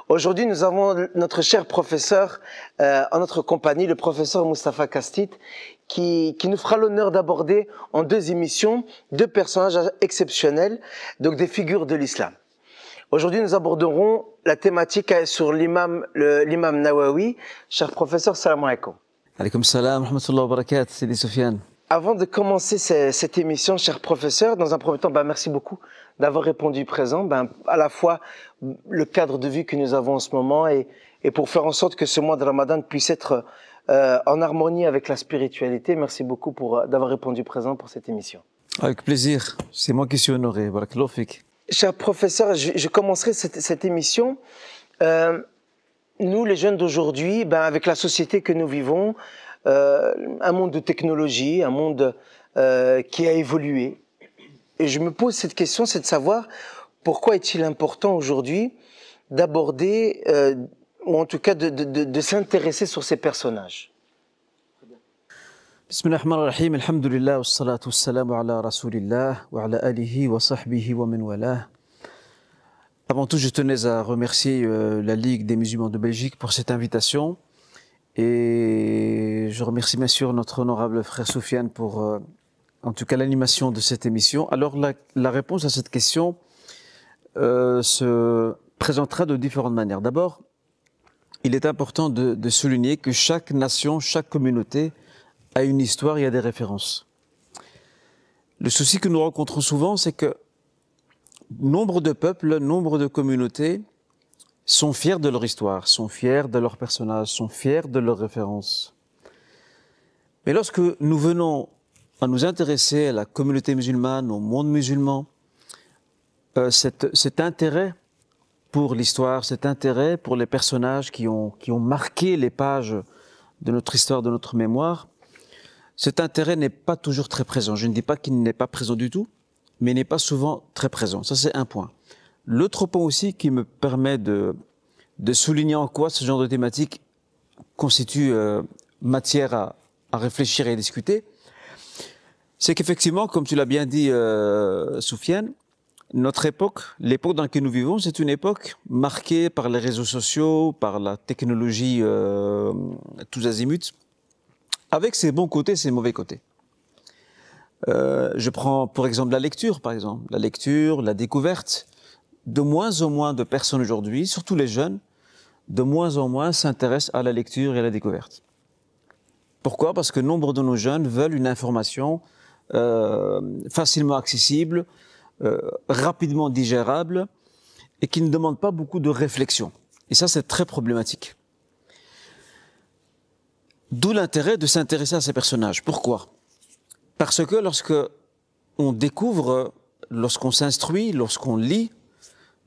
Aujourd'hui, nous avons notre cher professeur en notre compagnie, le professeur Moustapha Kastit, qui nous fera l'honneur d'aborder en deux émissions deux personnages exceptionnels, donc des figures de l'islam. Aujourd'hui, nous aborderons la thématique sur l'imam Nawawi. Cher professeur, salam alaikum. Alaykoum salam, rahmatullah wa barakatuh, Sidi Soufiane. Avant de commencer cette émission, cher professeur, dans un premier temps, merci beaucoup d'avoir répondu présent. À la fois le cadre de vie que nous avons en ce moment et pour faire en sorte que ce mois de Ramadan puisse être en harmonie avec la spiritualité. Merci beaucoup d'avoir répondu présent pour cette émission. Avec plaisir, c'est moi qui suis honoré. Barakallahu fik. Cher professeur, je commencerai cette émission. Nous, les jeunes d'aujourd'hui, avec la société que nous vivons, un monde de technologie, un monde qui a évolué. Et je me pose cette question, c'est de savoir pourquoi est-il important aujourd'hui d'aborder, ou en tout cas de s'intéresser sur ces personnages. Bismillahirrahmanirrahim, alhamdulillah, wa salatu wa salamu ala rasulillah, wa ala alihi wa sahbihi wa min walah. Avant tout, je tenais à remercier la Ligue des musulmans de Belgique pour cette invitation. Et je remercie bien sûr notre honorable frère Soufiane pour, en tout cas, l'animation de cette émission. Alors, la réponse à cette question se présentera de différentes manières. D'abord, il est important de souligner que chaque nation, chaque communauté a une histoire et a des références. Le souci que nous rencontrons souvent, c'est que nombre de peuples, nombre de communautés sont fiers de leur histoire, sont fiers de leurs personnages, sont fiers de leurs références. Mais lorsque nous venons à nous intéresser à la communauté musulmane, au monde musulman, cet intérêt pour l'histoire, cet intérêt pour les personnages qui ont marqué les pages de notre histoire, de notre mémoire, cet intérêt n'est pas toujours très présent. Je ne dis pas qu'il n'est pas présent du tout, mais n'est pas souvent très présent. Ça, c'est un point. L'autre point aussi qui me permet de souligner en quoi ce genre de thématique constitue matière à réfléchir et à discuter, c'est qu'effectivement, comme tu l'as bien dit, Soufiane, notre époque, l'époque dans laquelle nous vivons, c'est une époque marquée par les réseaux sociaux, par la technologie tous azimuts, avec ses bons côtés et ses mauvais côtés. Je prends pour exemple la lecture, la découverte. De moins en moins de personnes aujourd'hui, surtout les jeunes, de moins en moins s'intéressent à la lecture et à la découverte. Pourquoi? Parce que nombre de nos jeunes veulent une information facilement accessible, rapidement digérable et qui ne demande pas beaucoup de réflexion. Et ça, c'est très problématique. D'où l'intérêt de s'intéresser à ces personnages. Pourquoi? Parce que lorsque on découvre, lorsqu'on s'instruit, lorsqu'on lit,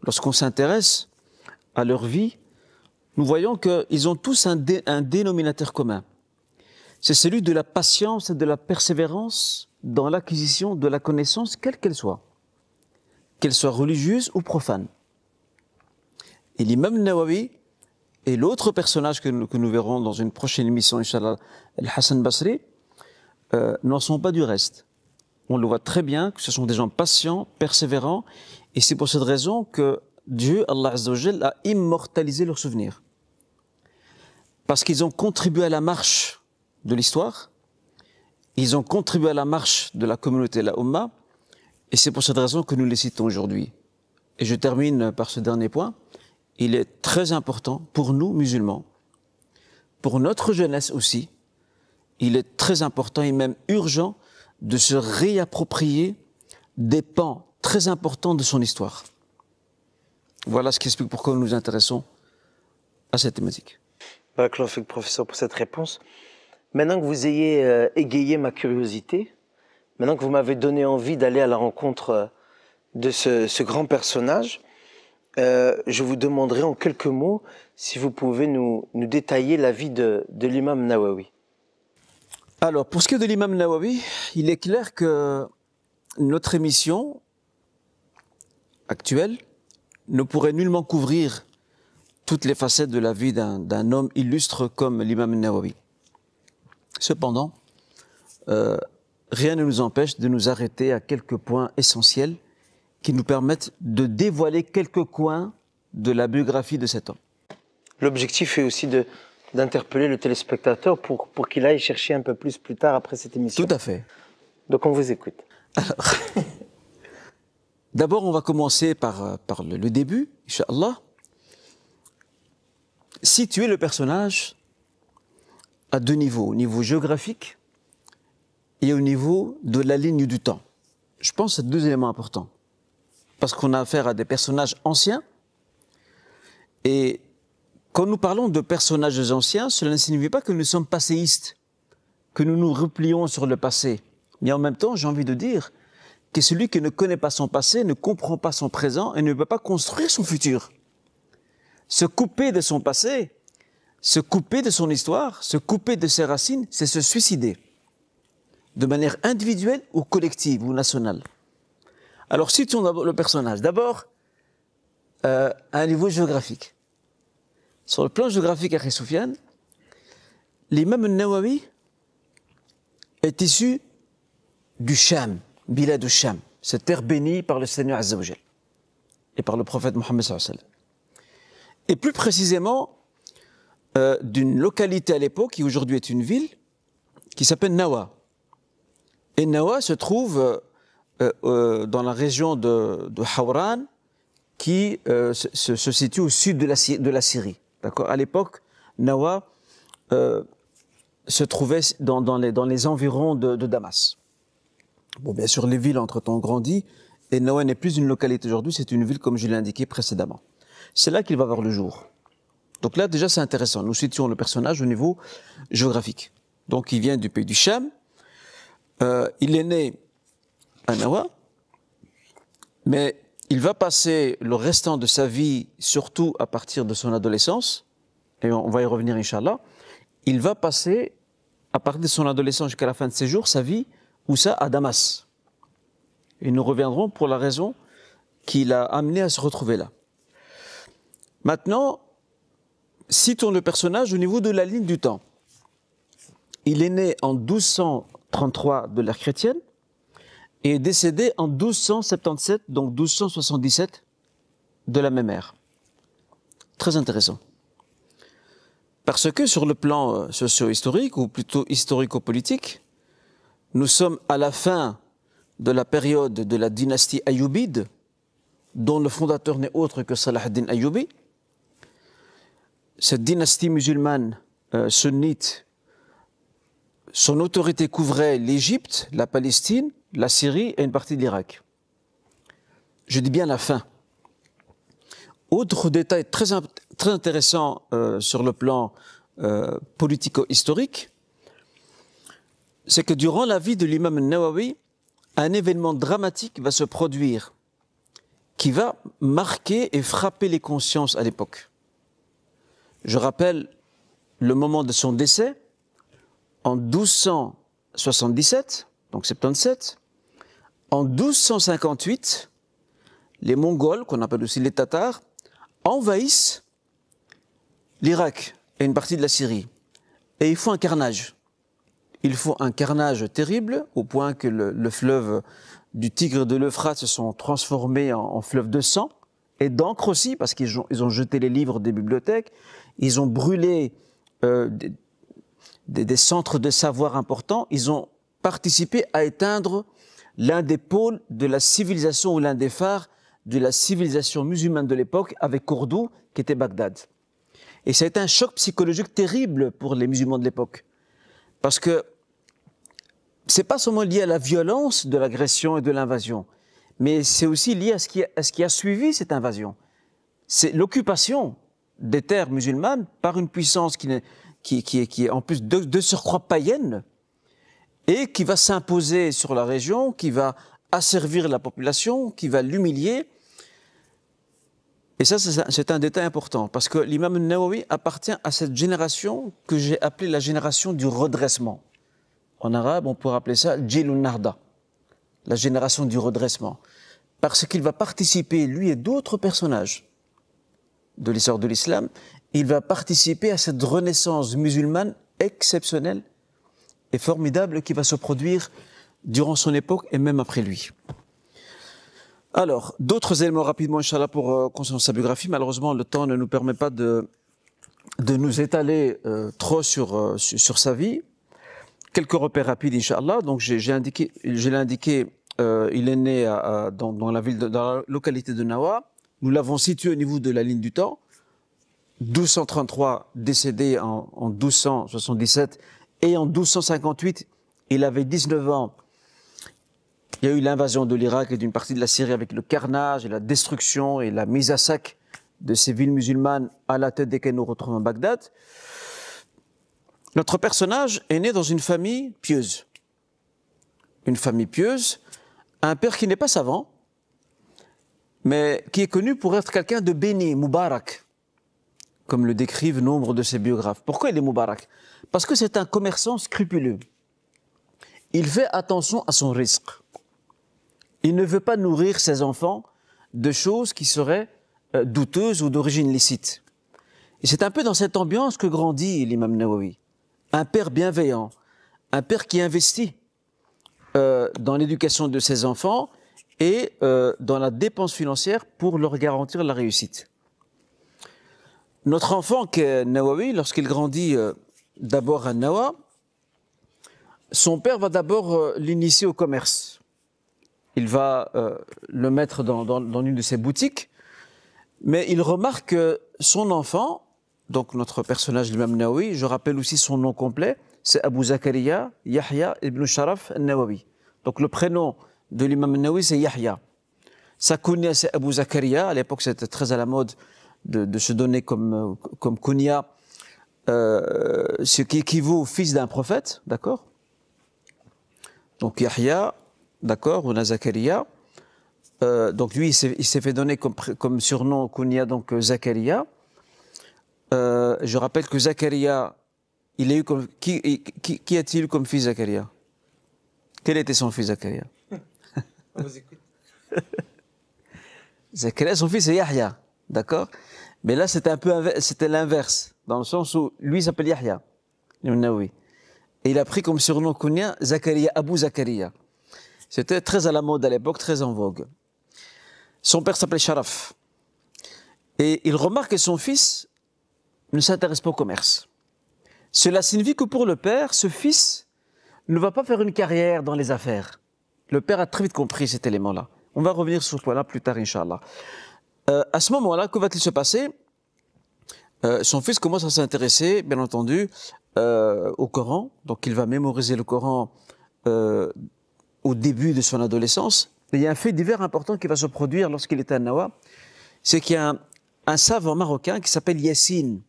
lorsqu'on s'intéresse à leur vie, nous voyons qu'ils ont tous un dénominateur commun. C'est celui de la patience et de la persévérance dans l'acquisition de la connaissance, quelle qu'elle soit religieuse ou profane. Et l'imam Nawawi et l'autre personnage que nous verrons dans une prochaine émission, Inch'Allah, Al-Hassan Basri, n'en sont pas du reste. On le voit très bien que ce sont des gens patients, persévérants, et c'est pour cette raison que Dieu, Allah Azza wa Jal, a immortalisé leurs souvenirs. Parce qu'ils ont contribué à la marche de l'histoire, ils ont contribué à la marche de la communauté, la Ummah, et c'est pour cette raison que nous les citons aujourd'hui. Et je termine par ce dernier point. Il est très important pour nous, musulmans, pour notre jeunesse aussi, il est très important et même urgent de se réapproprier des pans très importants de son histoire. Voilà ce qui explique pourquoi nous nous intéressons à cette thématique. Barakallahu fik, professeur, pour cette réponse. Maintenant que vous ayez égayé ma curiosité, maintenant que vous m'avez donné envie d'aller à la rencontre de ce grand personnage, je vous demanderai en quelques mots si vous pouvez nous détailler la vie de l'imam Nawawi. Alors, pour ce qui est de l'imam Nawawi, il est clair que notre émission actuelle ne pourrait nullement couvrir toutes les facettes de la vie d'un homme illustre comme l'imam Nawawi. Cependant, rien ne nous empêche de nous arrêter à quelques points essentiels qui nous permettent de dévoiler quelques coins de la biographie de cet homme. L'objectif est aussi d'interpeller le téléspectateur pour qu'il aille chercher un peu plus tard après cette émission. Tout à fait. Donc on vous écoute. Alors, d'abord, on va commencer par le début, Inch'Allah. Situer le personnage à deux niveaux, au niveau géographique et au niveau de la ligne du temps. Je pense que c'est deux éléments importants. Parce qu'on a affaire à des personnages anciens. Et quand nous parlons de personnages anciens, cela ne signifie pas que nous sommes passéistes, que nous nous replions sur le passé. Mais en même temps, j'ai envie de dire que celui qui ne connaît pas son passé ne comprend pas son présent et ne peut pas construire son futur. Se couper de son passé, se couper de son histoire, se couper de ses racines, c'est se suicider. De manière individuelle ou collective ou nationale. Alors, situons d'abord le personnage. D'abord, à un niveau géographique. Sur le plan géographique, Akhi Soufiane, l'imam al-Nawawi est issu du Sham, Bilad al-Sham, cette terre bénie par le Seigneur Azza wa Jal et par le prophète Mohammed sallallahu alayhi wa sallam. Et plus précisément, d'une localité à l'époque, qui aujourd'hui est une ville, qui s'appelle Nawa. Et Nawa se trouve dans la région de Hawran, qui se situe au sud de la Syrie. D'accord. À l'époque, Nawa se trouvait dans les environs de Damas. Bon, bien sûr, les villes entre-temps ont grandi, et Nawa n'est plus une localité aujourd'hui, c'est une ville comme je l'ai indiqué précédemment. C'est là qu'il va voir le jour. Donc là, déjà, c'est intéressant. Nous situons le personnage au niveau géographique. Donc, il vient du pays du Cham. Il est né à Nawa, mais il va passer le restant de sa vie, surtout à partir de son adolescence, et on va y revenir, Inch'Allah, il va passer, à partir de son adolescence jusqu'à la fin de ses jours, sa vie, où ça, à Damas. Et nous reviendrons pour la raison qui l'a amené à se retrouver là. Maintenant, citons le personnage au niveau de la ligne du temps. Il est né en 1233 de l'ère chrétienne et est décédé en 1277, donc 1277 de la même ère. Très intéressant. Parce que sur le plan socio-historique, ou plutôt historico-politique, nous sommes à la fin de la période de la dynastie Ayyubide, dont le fondateur n'est autre que Salah ad-Din Ayyubi. Cette dynastie musulmane sunnite, son autorité couvrait l'Égypte, la Palestine, la Syrie et une partie de l'Irak. Je dis bien la fin. Autre détail très intéressant sur le plan politico-historique, c'est que durant la vie de l'imam al-Nawawi, un événement dramatique va se produire qui va marquer et frapper les consciences à l'époque. Je rappelle le moment de son décès, en 1277, donc 77, en 1258, les Mongols, qu'on appelle aussi les Tatars, envahissent l'Irak et une partie de la Syrie. Et ils font un carnage. Ils font un carnage terrible, au point que le fleuve du Tigre de l'Euphrate se sont transformés en fleuve de sang, et d'encre aussi, parce qu'ils ont jeté les livres des bibliothèques, ils ont brûlé des centres de savoir importants, ils ont participé à éteindre l'un des pôles de la civilisation, ou l'un des phares de la civilisation musulmane de l'époque, avec Cordoue, qui était Bagdad. Et ça a été un choc psychologique terrible pour les musulmans de l'époque. Parce que c'est pas seulement lié à la violence de l'agression et de l'invasion, mais c'est aussi lié à ce qui a suivi cette invasion. C'est l'occupation des terres musulmanes par une puissance qui est en plus de surcroît païenne, et qui va s'imposer sur la région, qui va asservir la population, qui va l'humilier. Et ça, c'est un détail important, parce que l'imam al-Nawawi appartient à cette génération que j'ai appelée la génération du redressement. En arabe, on pourrait appeler ça « Jilun Narda », la génération du redressement. Parce qu'il va participer, lui et d'autres personnages de l'histoire de l'islam, il va participer à cette renaissance musulmane exceptionnelle et formidable qui va se produire durant son époque et même après lui. Alors, d'autres éléments rapidement, Inch'Allah, pour concernant sa biographie. Malheureusement, le temps ne nous permet pas de de nous étaler trop sur sa vie. Quelques repères rapides, Inch'Allah. Donc, je l'ai indiqué, il est né dans la localité de Nawa. Nous l'avons situé au niveau de la ligne du temps. 1233, décédé en 1277. Et en 1258, il avait 19 ans. Il y a eu l'invasion de l'Irak et d'une partie de la Syrie avec le carnage et la destruction et la mise à sac de ces villes musulmanes à la tête desquelles nous retrouvons Bagdad. Notre personnage est né dans une famille pieuse. Une famille pieuse, un père qui n'est pas savant, mais qui est connu pour être quelqu'un de béni, Moubarak, comme le décrivent nombre de ses biographes. Pourquoi il est Moubarak? Parce que c'est un commerçant scrupuleux. Il fait attention à son risque. Il ne veut pas nourrir ses enfants de choses qui seraient douteuses ou d'origine licite. Et c'est un peu dans cette ambiance que grandit l'imam Nawawi. Un père bienveillant, un père qui investit dans l'éducation de ses enfants et dans la dépense financière pour leur garantir la réussite. Notre enfant, qui est Nawawi, lorsqu'il grandit d'abord à Nawa, son père va d'abord l'initier au commerce. Il va le mettre dans une de ses boutiques, mais il remarque que son enfant, donc notre personnage l'imam Nawawi, je rappelle aussi son nom complet, c'est Abu Zakaria Yahya ibn Sharaf al-Nawawi. Donc le prénom de l'imam Nawawi, c'est Yahya. Sa kunya, c'est Abu Zakaria. À l'époque, c'était très à la mode de se donner comme kunya, ce qui équivaut au fils d'un prophète, d'accord? Donc Yahya, d'accord, ou Zakaria. Donc lui, il s'est fait donner comme surnom kunya, donc Zakaria. Je rappelle que Zakaria, il a eu comme qui a-t-il eu comme fils Zakaria? Quel était son fils Zakaria? On vous écoute. Zakaria, son fils c'est Yahya, d'accord? Mais là c'était l'inverse, dans le sens où lui s'appelle Yahya, Nawawi. Et il a pris comme surnom kunya Zakaria, Abu Zakaria. C'était très à la mode à l'époque, très en vogue. Son père s'appelait Sharaf. Et il remarque que son fils ne s'intéresse pas au commerce. Cela signifie que pour le père, ce fils ne va pas faire une carrière dans les affaires. Le père a très vite compris cet élément-là. On va revenir sur ce point-là plus tard, Inch'Allah. À ce moment-là, que va-t-il se passer? Son fils commence à s'intéresser, bien entendu, au Coran. Donc il va mémoriser le Coran au début de son adolescence. Et il y a un fait divers important qui va se produire lorsqu'il est à Nawa. C'est qu'il y a un savant marocain qui s'appelle Yassine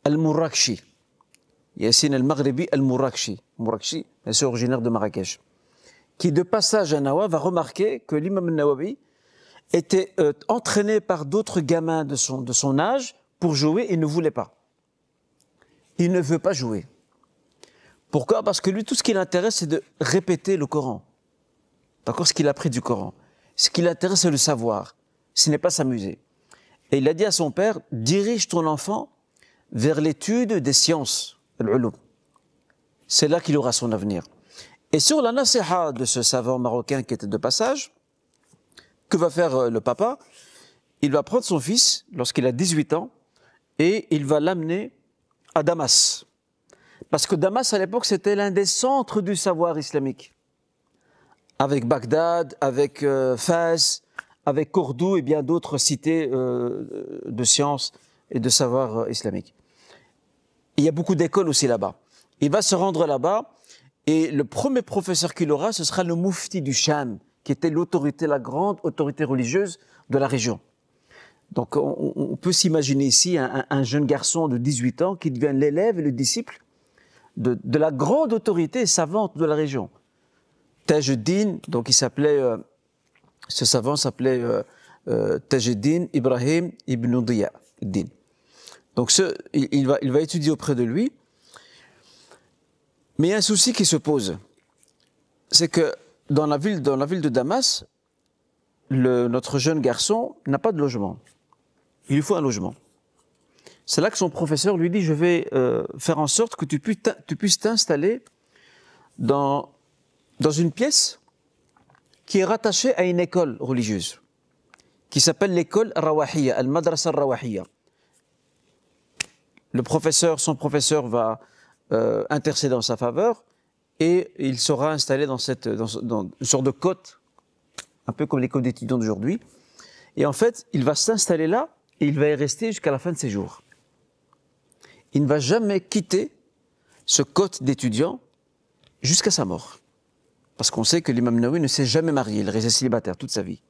al-Mourakchi. Yassine al-Maghribi al-Mourakchi. Mourakchi, c'est originaire de Marrakech. Qui, de passage à Nawa, va remarquer que l'imam Nawawi était entraîné par d'autres gamins de son âge pour jouer et ne voulait pas. Il ne veut pas jouer. Pourquoi? Parce que lui, tout ce qui l'intéresse, c'est de répéter le Coran. D'accord? Ce qu'il a appris du Coran. Ce qui l'intéresse, c'est le savoir. Ce n'est pas s'amuser. Et il a dit à son père, dirige ton enfant vers l'étude des sciences, l'ulum. C'est là qu'il aura son avenir. Et sur la nasiha de ce savant marocain qui était de passage, que va faire le papa? Il va prendre son fils lorsqu'il a 18 ans et il va l'amener à Damas. Parce que Damas, à l'époque, c'était l'un des centres du savoir islamique. Avec Bagdad, avec Fès, avec Cordoue et bien d'autres cités de sciences et de savoir islamique. Il y a beaucoup d'écoles aussi là-bas. Il va se rendre là-bas et le premier professeur qu'il aura, ce sera le Moufti du Cham, qui était l'autorité, la grande autorité religieuse de la région. Donc on peut s'imaginer ici un jeune garçon de 18 ans qui devient l'élève et le disciple de la grande autorité savante de la région. Tajuddin, donc il s'appelait, ce savant s'appelait Tajuddin Ibrahim ibn Diya-Din. Donc il va étudier auprès de lui. Mais il y a un souci qui se pose. C'est que dans la ville de Damas, notre jeune garçon n'a pas de logement. Il lui faut un logement. C'est là que son professeur lui dit, je vais faire en sorte que tu puisses t'installer dans une pièce qui est rattachée à une école religieuse, qui s'appelle l'école Rawahiyya, Al-Madrasa Rawahiyya. son professeur va intercéder en sa faveur et il sera installé dans une sorte de cote, un peu comme les cotes d'étudiants d'aujourd'hui. Et en fait, il va s'installer là et il va y rester jusqu'à la fin de ses jours. Il ne va jamais quitter ce cote d'étudiant jusqu'à sa mort. Parce qu'on sait que l'imam Nawawi ne s'est jamais marié, il restait célibataire toute sa vie.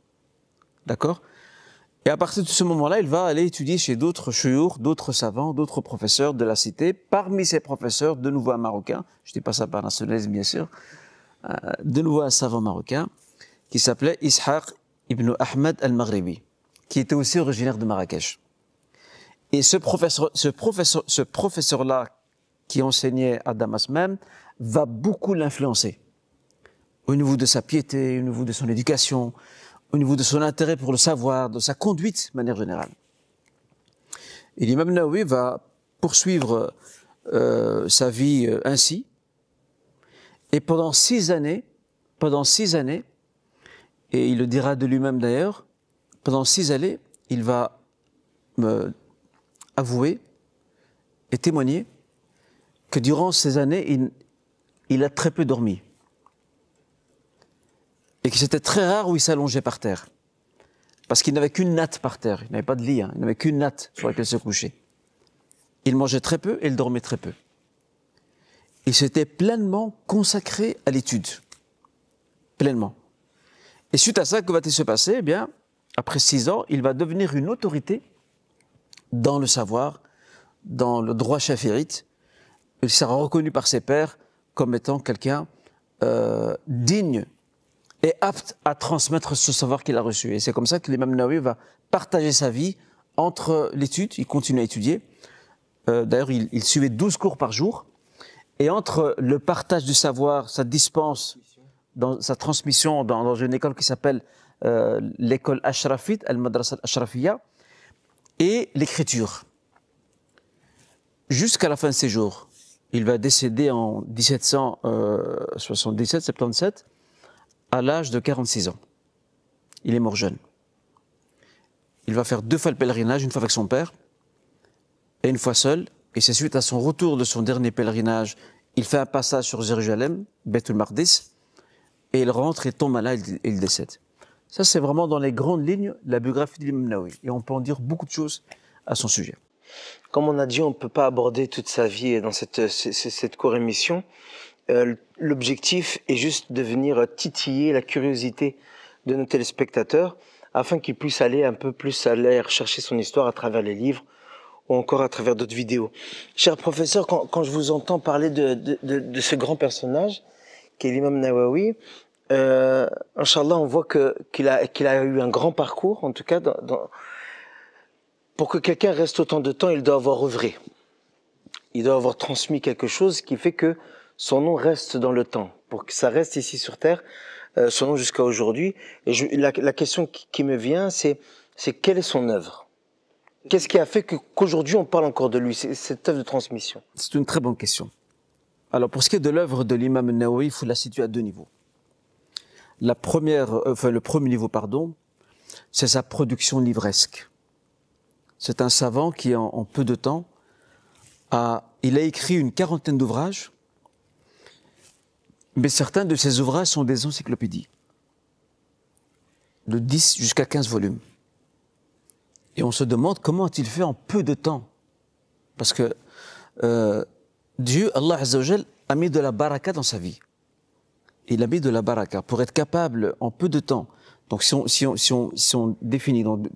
D'accord? Et à partir de ce moment-là, il va aller étudier chez d'autres chouyours, d'autres savants, d'autres professeurs de la cité. Parmi ces professeurs, de nouveau un Marocain, je ne dis pas ça par nationalisme bien sûr, de nouveau un savant marocain qui s'appelait Ishaq ibn Ahmed al-Maghribi, qui était aussi originaire de Marrakech. Et ce professeur-là, qui enseignait à Damas même, va beaucoup l'influencer. Au niveau de sa piété, au niveau de son éducation, au niveau de son intérêt pour le savoir, de sa conduite de manière générale. Et l'imam Nawawi va poursuivre sa vie ainsi. Et pendant 6 années, et il le dira de lui-même d'ailleurs, pendant 6 années, il va avouer et témoigner que durant ces années, il a très peu dormi. Et que c'était très rare où il s'allongeait par terre. Parce qu'il n'avait qu'une natte par terre. Il n'avait pas de lit, il n'avait qu'une natte sur laquelle se coucher. Il mangeait très peu et il dormait très peu. Il s'était pleinement consacré à l'étude. Pleinement. Et suite à ça, que va-t-il se passer? Eh bien, après 6 ans, il va devenir une autorité dans le savoir, dans le droit chaférite. Il sera reconnu par ses pairs comme étant quelqu'un digne et apte à transmettre ce savoir qu'il a reçu. Et c'est comme ça que l'imam Nawawi va partager sa vie entre l'étude, il continue à étudier. D'ailleurs, il suivait 12 cours par jour. Et entre le partage du savoir, sa dispense, sa transmission dans une école qui s'appelle l'école Ashrafite, Al-Madrasa Al-Ashrafiyya, et l'écriture. Jusqu'à la fin de ses jours. Il va décéder en 1777, à l'âge de 46 ans. Il est mort jeune. Il va faire 2 fois le pèlerinage, une fois avec son père et une fois seul. Et c'est suite à son retour de son dernier pèlerinage, il fait un passage sur Jérusalem, Beit el-Maqdis, et il rentre et tombe malade et il décède. Ça, c'est vraiment dans les grandes lignes la biographie de l'imam Nawawi. Et on peut en dire beaucoup de choses à son sujet. Comme on a dit, on ne peut pas aborder toute sa vie dans cette courte émission. L'objectif est juste de venir titiller la curiosité de nos téléspectateurs afin qu'ils puissent aller un peu plus aller rechercher son histoire à travers les livres ou encore à travers d'autres vidéos. Cher professeur, quand je vous entends parler de ce grand personnage qui est l'imam Nawawi, Inch'Allah, on voit qu'il a eu un grand parcours, en tout cas, pour que quelqu'un reste autant de temps, il doit avoir œuvré. Il doit avoir transmis quelque chose qui fait que son nom reste dans le temps. Pour que ça reste ici sur Terre, son nom jusqu'à aujourd'hui. Et la question qui me vient, c'est quelle est son œuvre? Qu'est-ce qui a fait qu'aujourd'hui on parle encore de lui, cette œuvre de transmission? C'est une très bonne question. Alors, pour ce qui est de l'œuvre de l'imam Nawawi, il faut la situer à 2 niveaux. Le premier niveau, c'est sa production livresque. C'est un savant qui, en peu de temps, il a écrit une 40aine d'ouvrages, mais certains de ces ouvrages sont des encyclopédies, de 10 jusqu'à 15 volumes. Et on se demande comment a-t-il fait en peu de temps? Parce que Dieu, Allah Azza wa Jal, a mis de la baraka dans sa vie. Il a mis de la baraka pour être capable en peu de temps. Donc si on définit donc,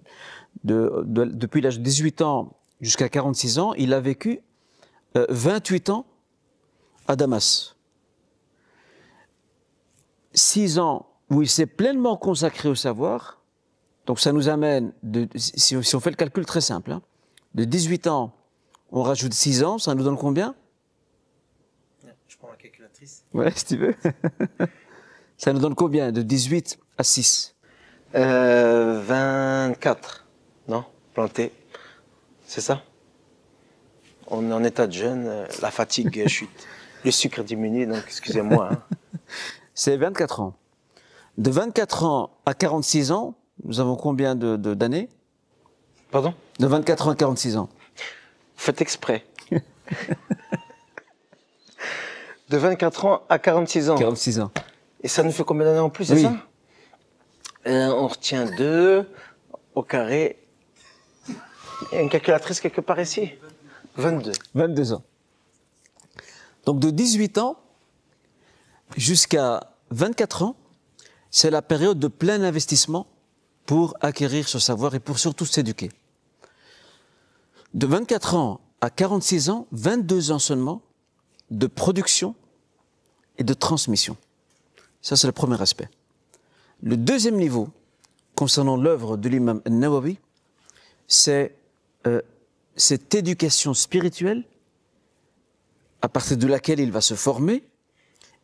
depuis l'âge de 18 ans jusqu'à 46 ans, il a vécu 28 ans à Damas. 6 ans où il s'est pleinement consacré au savoir. Donc ça nous amène, si on fait le calcul très simple, de 18 ans, on rajoute 6 ans, ça nous donne combien? Je prends la calculatrice. Ouais, si tu veux. Ça nous donne combien? De 18 à 6 24. Non? Planté. C'est ça? On est en état de jeûne, la fatigue chute. Le sucre diminue, donc excusez-moi. C'est 24 ans. De 24 ans à 46 ans, nous avons combien d'années? Pardon? De 24 ans à 46 ans. Faites exprès. De 24 ans à 46 ans. 46 ans. Et ça nous fait combien d'années en plus, c'est Oui. ça? On retient 2 au carré. Il y a une calculatrice quelque part ici. 22. 22 ans. Donc de 18 ans jusqu'à 24 ans, c'est la période de plein investissement pour acquérir ce savoir et pour surtout s'éduquer. De 24 ans à 46 ans, 22 ans seulement de production et de transmission. Ça, c'est le premier aspect. Le deuxième niveau, concernant l'œuvre de l'imam Nawawi, c'est cette éducation spirituelle à partir de laquelle il va se former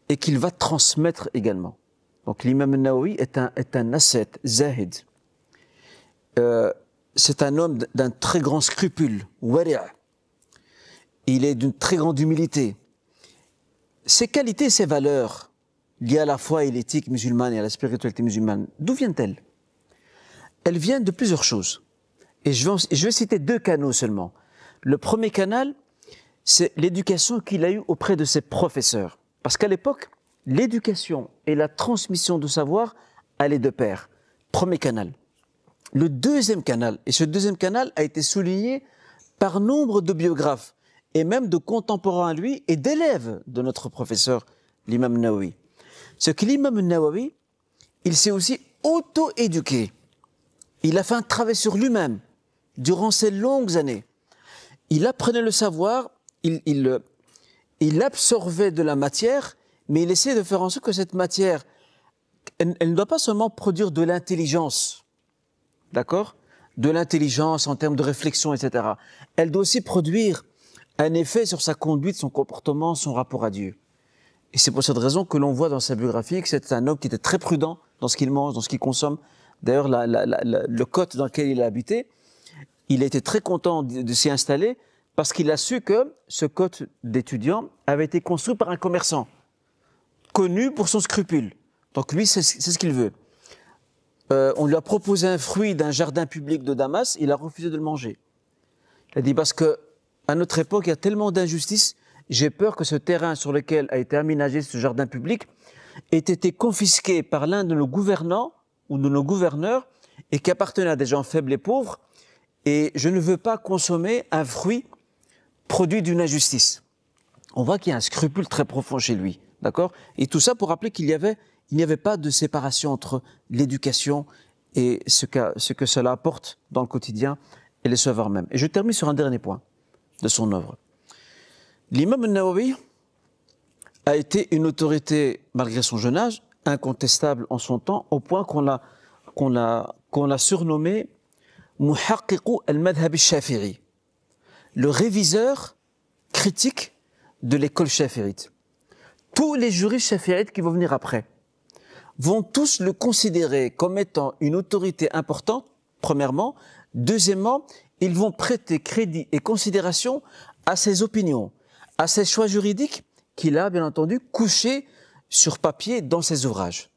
et qu'il va transmettre également. Donc l'imam Nawawi est un ascète, zahid. C'est un homme d'un très grand scrupule, wari'. Il est d'une très grande humilité. Ses qualités, ses valeurs, liées à la foi et l'éthique musulmane et à la spiritualité musulmane, d'où viennent-elles? Elles viennent de plusieurs choses. Et je vais citer 2 canaux seulement. Le premier canal, c'est l'éducation qu'il a eue auprès de ses professeurs. Parce qu'à l'époque, l'éducation et la transmission de savoir allaient de pair. Premier canal. Le deuxième canal, et ce deuxième canal a été souligné par nombre de biographes, et même de contemporains à lui, et d'élèves de notre professeur, l'imam Nawawi. C'est que l'imam Nawawi, il s'est aussi auto-éduqué. Il a fait un travail sur lui-même durant ces longues années. Il apprenait le savoir, il absorbait de la matière, mais il essayait de faire en sorte que cette matière, elle ne doit pas seulement produire de l'intelligence, d'accord? De l'intelligence en termes de réflexion, etc. Elle doit aussi produire un effet sur sa conduite, son comportement, son rapport à Dieu. Et c'est pour cette raison que l'on voit dans sa biographie que c'est un homme qui était très prudent dans ce qu'il mange, dans ce qu'il consomme. D'ailleurs, le cote dans lequel il a habité, il était très content de s'y installer parce qu'il a su que ce cote d'étudiant avait été construit par un commerçant, connu pour son scrupule. Donc lui, c'est ce qu'il veut. On lui a proposé un fruit d'un jardin public de Damas, il a refusé de le manger. Il a dit parce que à notre époque, il y a tellement d'injustices, j'ai peur que ce terrain sur lequel a été aménagé ce jardin public ait été confisqué par l'un de nos gouvernants ou de nos gouverneurs et qui appartenait à des gens faibles et pauvres, et je ne veux pas consommer un fruit produit d'une injustice. On voit qu'il y a un scrupule très profond chez lui, d'accord? Et tout ça pour rappeler qu'il n'y avait pas de séparation entre l'éducation et ce que cela apporte dans le quotidien et les savoirs même. Et je termine sur un dernier point de son œuvre. L'imam Nawawi a été une autorité, malgré son jeune âge, incontestable en son temps, au point qu'on l'a surnommé Muhaqqiqu al-Madhhab al-Shafi'i, le réviseur critique de l'école chafirite. Tous les juristes chafirites qui vont venir après vont tous le considérer comme étant une autorité importante, premièrement. Deuxièmement, ils vont prêter crédit et considération à ses opinions, à ses choix juridiques qu'il a, bien entendu, couchés sur papier dans ses ouvrages.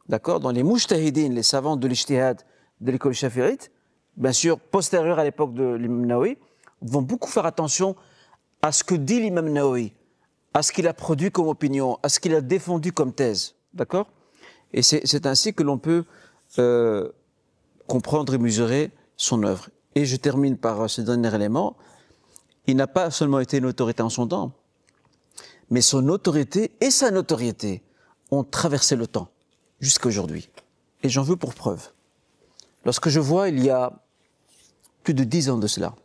D'accord? Dans les mujtahidines, les savants de l'ijtihad de l'école chafirite, bien sûr, postérieurs à l'époque de l'imam Nawawi, vont beaucoup faire attention à ce que dit l'imam Nawawi, à ce qu'il a produit comme opinion, à ce qu'il a défendu comme thèse. D'accord? Et c'est ainsi que l'on peut comprendre et mesurer son œuvre. Et je termine par ce dernier élément. Il n'a pas seulement été une autorité en son temps, mais son autorité et sa notoriété ont traversé le temps jusqu'à aujourd'hui. Et j'en veux pour preuve. Lorsque je vois, il y a plus de 10 ans de cela,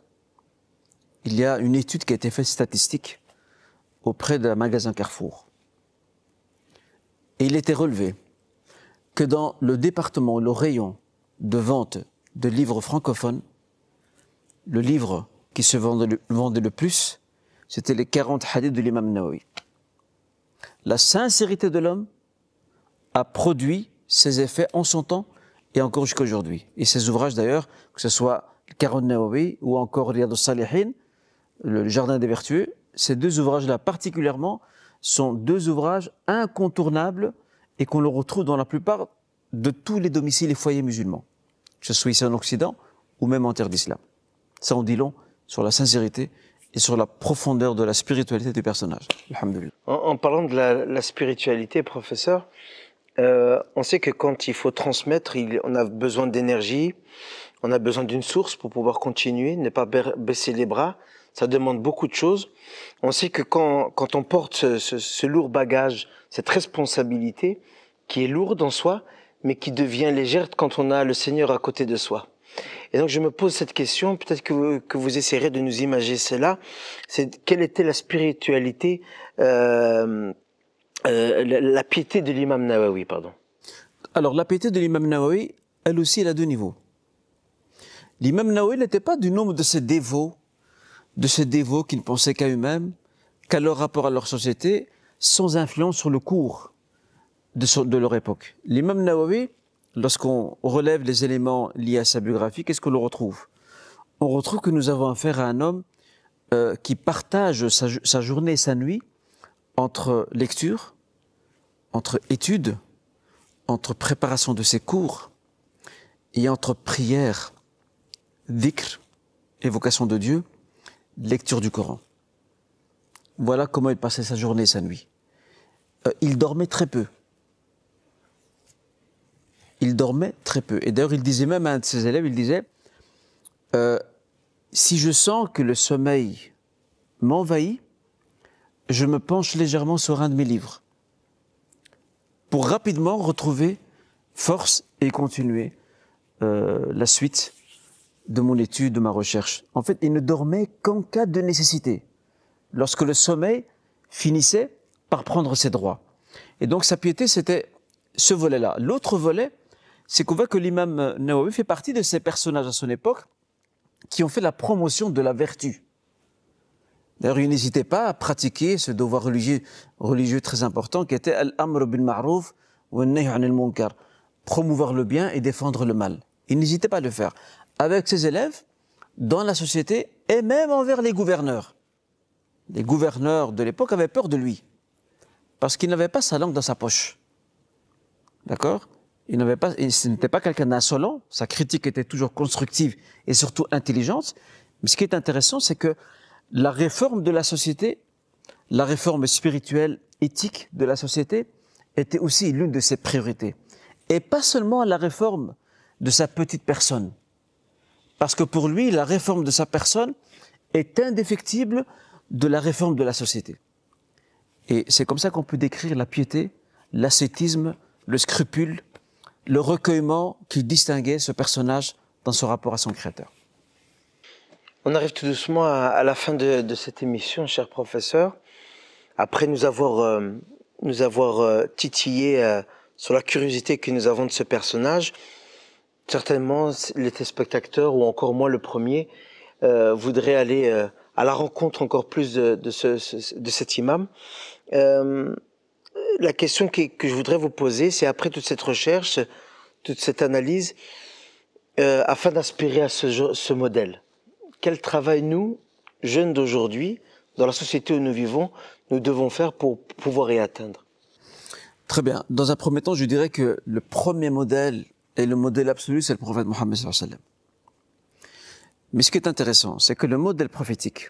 il y a une étude qui a été faite statistique auprès d'un magasin Carrefour. Et il était relevé que dans le département, le rayon de vente de livres francophones, le livre qui se vendait le plus, c'était les 40 hadiths de l'imam Nawawi. La sincérité de l'homme a produit ses effets en son temps et encore jusqu'à aujourd'hui. Et ces ouvrages d'ailleurs, que ce soit le 40 Nawawi ou encore Riyad al-Salihin, le Jardin des Vertueux, ces 2 ouvrages-là particulièrement sont 2 ouvrages incontournables et qu'on le retrouve dans la plupart de tous les domiciles et foyers musulmans, que ce soit ici en Occident ou même en terre d'islam. Ça en dit long sur la sincérité et sur la profondeur de la spiritualité du personnage. Alhamdulillah. En parlant de la spiritualité, professeur, on sait que quand il faut transmettre, on a besoin d'énergie, on a besoin d'une source pour pouvoir continuer, ne pas baisser les bras. Ça demande beaucoup de choses. On sait que quand on porte ce lourd bagage, cette responsabilité qui est lourde en soi, mais qui devient légère quand on a le Seigneur à côté de soi. Et donc je me pose cette question, peut-être que vous essayerez de nous imaginer cela, c'est quelle était la spiritualité, la piété de l'imam Nawawi, pardon. Alors la piété de l'imam Nawawi, elle aussi, elle a deux niveaux. L'imam Nawawi n'était pas du nombre de ces dévots qui ne pensaient qu'à eux-mêmes, qu'à leur rapport à leur société, sans influence sur le cours de leur époque. L'imam Nawawi, lorsqu'on relève les éléments liés à sa biographie, qu'est-ce qu'on le retrouve? On retrouve que nous avons affaire à un homme qui partage sa journée et sa nuit entre lecture, entre études, entre préparation de ses cours et entre prière, dhikr, évocation de Dieu, lecture du Coran. Voilà comment il passait sa journée et sa nuit. Il dormait très peu. Il dormait très peu. Et d'ailleurs, il disait même à un de ses élèves, il disait si je sens que le sommeil m'envahit, je me penche légèrement sur un de mes livres pour rapidement retrouver force et continuer la suite de mon étude, de ma recherche. En fait, il ne dormait qu'en cas de nécessité, lorsque le sommeil finissait par prendre ses droits. Et donc sa piété, c'était ce volet-là. L'autre volet, c'est qu'on voit que l'imam Nawawi fait partie de ces personnages à son époque qui ont fait la promotion de la vertu. D'ailleurs, il n'hésitait pas à pratiquer ce devoir religieux très important qui était al-amr bil ma'rouf wa an-nahy 'anil munkar, promouvoir le bien et défendre le mal. Il n'hésitait pas à le faire avec ses élèves, dans la société et même envers les gouverneurs. Les gouverneurs de l'époque avaient peur de lui parce qu'il n'avait pas sa langue dans sa poche. D'accord ? Ce n'était pas quelqu'un d'insolent, sa critique était toujours constructive et surtout intelligente. Mais ce qui est intéressant, c'est que la réforme de la société, la réforme spirituelle, éthique de la société, était aussi l'une de ses priorités. Et pas seulement la réforme de sa petite personne. Parce que pour lui, la réforme de sa personne est indéfectible de la réforme de la société. Et c'est comme ça qu'on peut décrire la piété, l'ascétisme, le scrupule, le recueillement qui distinguait ce personnage dans son rapport à son créateur. On arrive tout doucement à la fin de cette émission, cher professeur. Après nous avoir titillé sur la curiosité que nous avons de ce personnage, certainement les téléspectateurs, ou encore moi le premier, voudraient aller à la rencontre encore plus de cet imam. La question que je voudrais vous poser, c'est après toute cette recherche, toute cette analyse, afin d'aspirer à ce modèle, quel travail nous, jeunes d'aujourd'hui, dans la société où nous vivons, nous devons faire pour pouvoir y atteindre? Très bien. Dans un premier temps, je dirais que le premier modèle et le modèle absolu, c'est le prophète Mohammed sallallahu alayhi wa sallam. Mais ce qui est intéressant, c'est que le modèle prophétique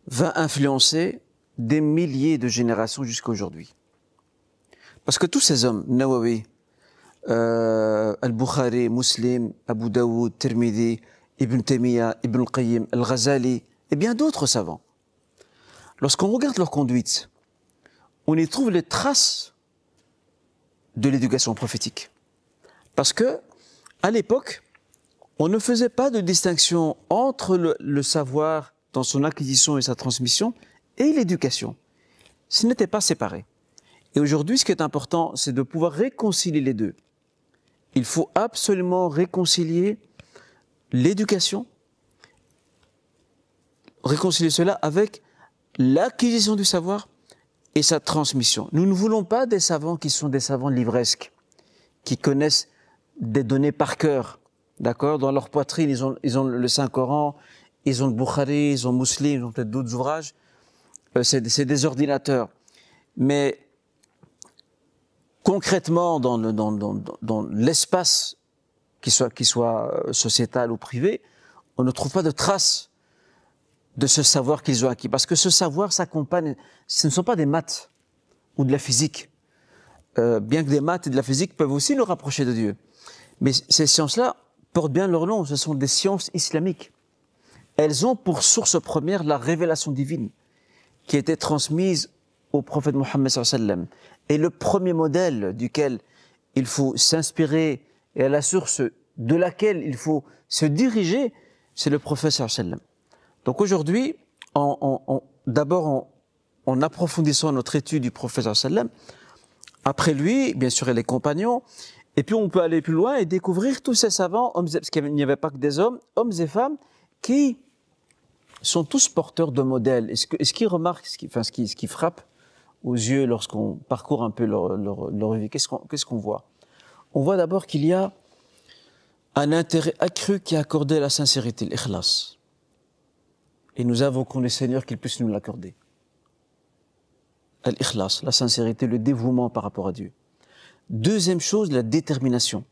va influencer des milliers de générations jusqu'à aujourd'hui. Parce que tous ces hommes, Nawawi, Al-Bukhari, Muslim, Abu Daoud, Tirmidhi, Ibn Taymiyyah, Ibn al-Qayyim, Al-Ghazali et bien d'autres savants, lorsqu'on regarde leur conduite, on y trouve les traces de l'éducation prophétique. Parce que, à l'époque, on ne faisait pas de distinction entre le savoir dans son acquisition et sa transmission et l'éducation. Ce n'était pas séparé. Et aujourd'hui, ce qui est important, c'est de pouvoir réconcilier les deux. Il faut absolument réconcilier l'éducation, réconcilier cela avec l'acquisition du savoir et sa transmission. Nous ne voulons pas des savants qui sont des savants livresques, qui connaissent des données par cœur, d'accord? Dans leur poitrine, ils ont le Saint-Coran, ils ont le Bukhari, ils ont Muslim, ils ont peut-être d'autres ouvrages. C'est des ordinateurs. Mais concrètement, dans l'espace, qu'il soit sociétal ou privé, on ne trouve pas de traces de ce savoir qu'ils ont acquis. Parce que ce savoir s'accompagne, ce ne sont pas des maths ou de la physique. Bien que des maths et de la physique peuvent aussi nous rapprocher de Dieu. Mais ces sciences-là portent bien leur nom, ce sont des sciences islamiques. Elles ont pour source première la révélation divine qui a été transmise au prophète Mohammed sallallahu alayhi wa sallam. Et le premier modèle duquel il faut s'inspirer et à la source de laquelle il faut se diriger, c'est le prophète sallallahu alayhi wa sallam. Donc aujourd'hui, d'abord en approfondissant notre étude du prophète sallallahu alayhi wa sallam, après lui, bien sûr, il y a les compagnons, et puis on peut aller plus loin et découvrir tous ces savants, hommes, parce qu'il n'y avait pas que des hommes et femmes, qui sont tous porteurs de modèles. Et ce qui remarque, ce qui frappe aux yeux lorsqu'on parcourt un peu leur vie, qu'est-ce qu'on voit? On voit d'abord qu'il y a un intérêt accru qui est accordé à la sincérité, l'ikhlas. Et nous invoquons le Seigneur qu'il puisse nous l'accorder. L'ikhlas, la sincérité, le dévouement par rapport à Dieu. Deuxième chose, la détermination.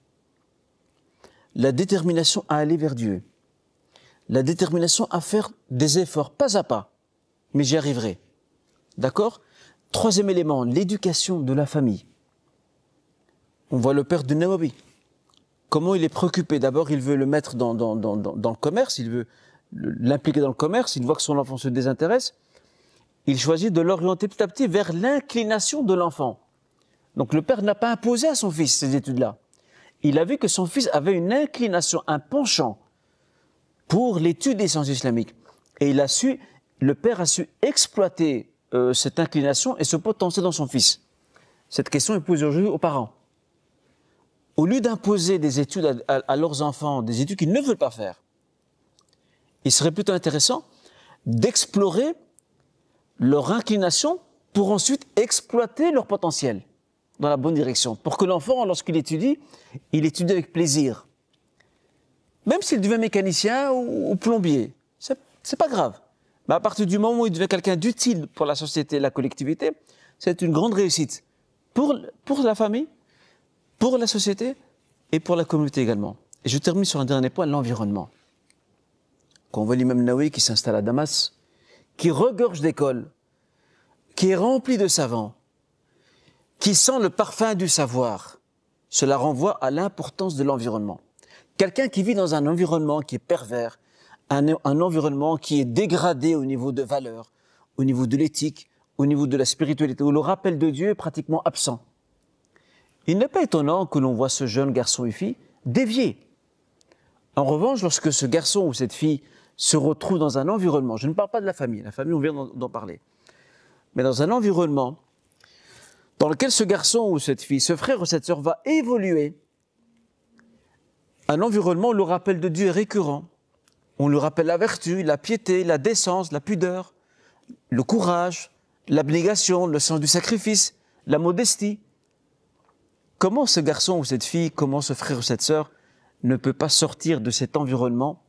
La détermination à aller vers Dieu. La détermination à faire des efforts, pas à pas, mais j'y arriverai. D'accord? Troisième élément, l'éducation de la famille. On voit le père de Nawawi. Comment il est préoccupé. D'abord, il veut le mettre dans le commerce, il veut l'impliquer dans le commerce, il voit que son enfant se désintéresse. Il choisit de l'orienter petit à petit vers l'inclination de l'enfant. Donc le père n'a pas imposé à son fils ces études-là. Il a vu que son fils avait une inclination, un penchant pour l'étude des sciences islamiques. Et le père a su exploiter cette inclination et ce potentiel dans son fils. Cette question est posée aujourd'hui aux parents. Au lieu d'imposer des études à leurs enfants, des études qu'ils ne veulent pas faire, il serait plutôt intéressant d'explorer leur inclination pour ensuite exploiter leur potentiel dans la bonne direction. Pour que l'enfant, lorsqu'il étudie, il étudie avec plaisir. Même s'il devient mécanicien ou plombier, c'est pas grave. Mais à partir du moment où il devient quelqu'un d'utile pour la société et la collectivité, c'est une grande réussite pour la famille, pour la société et pour la communauté également. Et je termine sur un dernier point, l'environnement. Quand on voit l'imam Nawawi qui s'installe à Damas, qui regorge d'écoles, qui est rempli de savants, qui sent le parfum du savoir, cela renvoie à l'importance de l'environnement. Quelqu'un qui vit dans un environnement qui est pervers, un environnement qui est dégradé au niveau de valeurs, au niveau de l'éthique, au niveau de la spiritualité, où le rappel de Dieu est pratiquement absent. Il n'est pas étonnant que l'on voit ce jeune garçon et fille dévier. En revanche, lorsque ce garçon ou cette fille se retrouve dans un environnement, je ne parle pas de la famille on vient d'en parler, mais dans un environnement dans lequel ce garçon ou cette fille, ce frère ou cette sœur va évoluer, un environnement où le rappel de Dieu est récurrent, on lui rappelle la vertu, la piété, la décence, la pudeur, le courage, l'abnégation, le sens du sacrifice, la modestie. Comment ce garçon ou cette fille, comment ce frère ou cette sœur ne peut pas sortir de cet environnement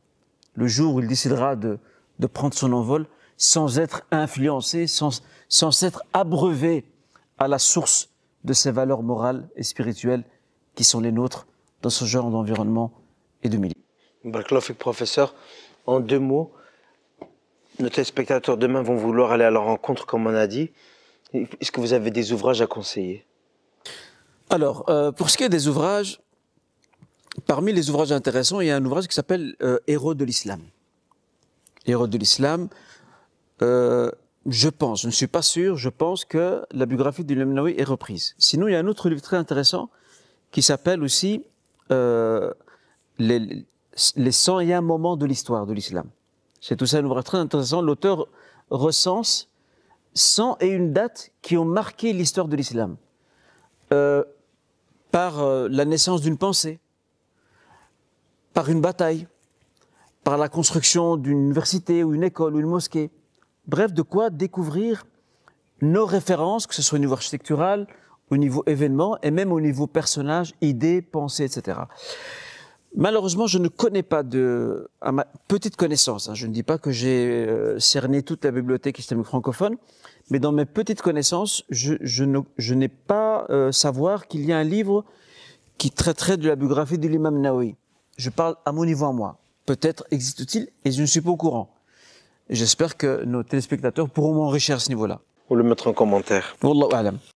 le jour où il décidera de prendre son envol sans être influencé, sans être abreuvé à la source de ces valeurs morales et spirituelles qui sont les nôtres dans ce genre d'environnement et de milieu. Barakallahu fik, professeur. En 2 mots, nos téléspectateurs demain vont vouloir aller à leur rencontre, comme on a dit. Est-ce que vous avez des ouvrages à conseiller? Alors, pour ce qui est des ouvrages, parmi les ouvrages intéressants, il y a un ouvrage qui s'appelle Héros de l'Islam. Héros de l'Islam, je ne suis pas sûr, je pense que la biographie de l'imam Nawawi est reprise. Sinon, il y a un autre livre très intéressant qui s'appelle aussi les 101 moments de l'histoire de l'islam. C'est tout ça un ouvrage très intéressant. L'auteur recense 101 dates qui ont marqué l'histoire de l'islam. Par la naissance d'une pensée, par une bataille, par la construction d'une université ou une école ou une mosquée. Bref, de quoi découvrir nos références, que ce soit au niveau architectural, au niveau événement et même au niveau personnage, idées, pensées, etc. Malheureusement, je ne connais pas à ma petite connaissance, je ne dis pas que j'ai cerné toute la bibliothèque islamique francophone, mais dans mes petites connaissances, je n'ai pas savoir qu'il y a un livre qui traiterait de la biographie de l'imam Nawawi. Je parle à mon niveau à moi. Peut-être existe-t-il et je ne suis pas au courant. J'espère que nos téléspectateurs pourront m'enrichir à ce niveau-là. Ou le mettre en commentaire. Wallahu a'lam.